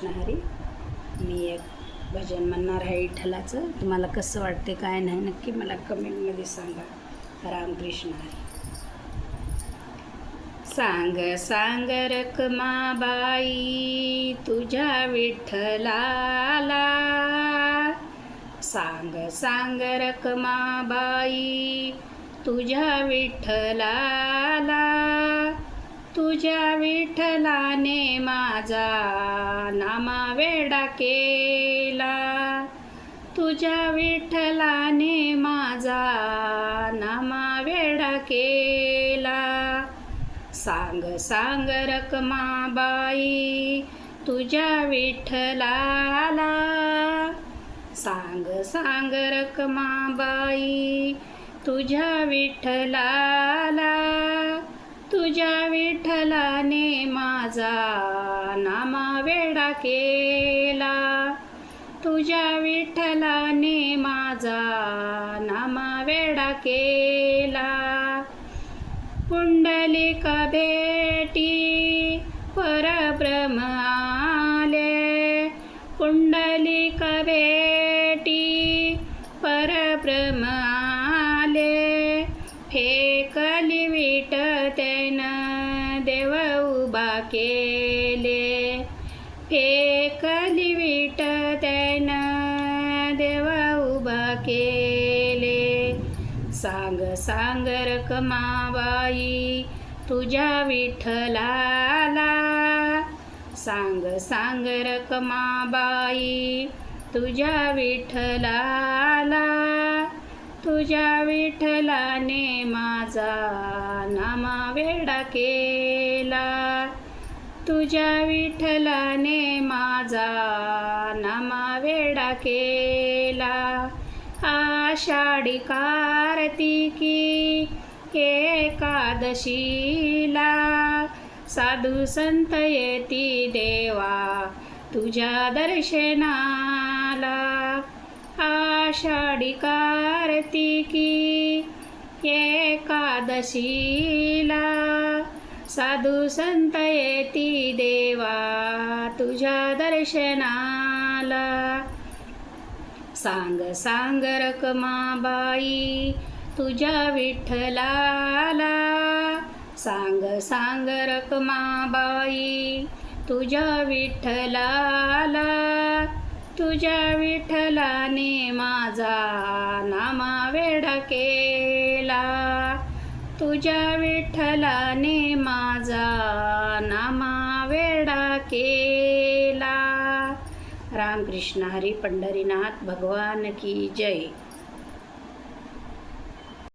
रामकृष्ण हरी. मी एक भजन म्हणणार आहे विठ्ठलाचं. तुम्हाला कसं वाटते काय नाही नक्की मला कमेंटमध्ये सांगा. रामकृष्ण हरी. सांग सांग रखमाबाई तुझ्या विठ्ठलाला, सांग सांग रखमाबाई तुझ्या विठ्ठलाला, तुझ्या विठ्ठलाने माझा नामावेडा केला, तुझ्या विठ्ठलाने माझा नामावेडा केला. सांग सांग रखमाबाई तुझ्या विठ्ठलाला, सांग सांग रखमाबाई तुझ्या विठ्ठलाला, तुझ्या विठ्ठलाने माझा नामावेडा केला, तुझ्या विठ्ठलाने माझा नामावेडा केला. पुंडलिक भेटी परब्रह्म आले, पुंडलिक भेटी परब्रह्म आले, फेकली विट त्यानं देव उभा केले, फेकली विट त्यानं देव उभा केले. सांग सांग रखमाबाई तुझ्या विठ्ठलाला, सांग सांग रखमाबाई तुझ्या विठ्ठलाला, तुझ्या विठ्ठलाने माझा नामावेडा केला, तुझ्या विठ्ठलाने माझा नामावेडा केला. आषाढी कार्तिकी एकादशीला साधू संत येती देवा तुझ्या दर्शनाला, आषाढी कार्तिकी एकादशीला साधू संत येती देवा तुझ्या दर्शनाला. सांग सांग रखमाबाई तुझ्या विठ्ठलाला, सांग सांग रखमाबाई तुझ्या विठ्ठलाला, तुझ्या विठ्ठलाने माझा नामावेडा केला, तुझ्या विठ्ठलाने माझा नामावेडा केला. रामकृष्ण हरी. पंढरीनाथ भगवान की जय.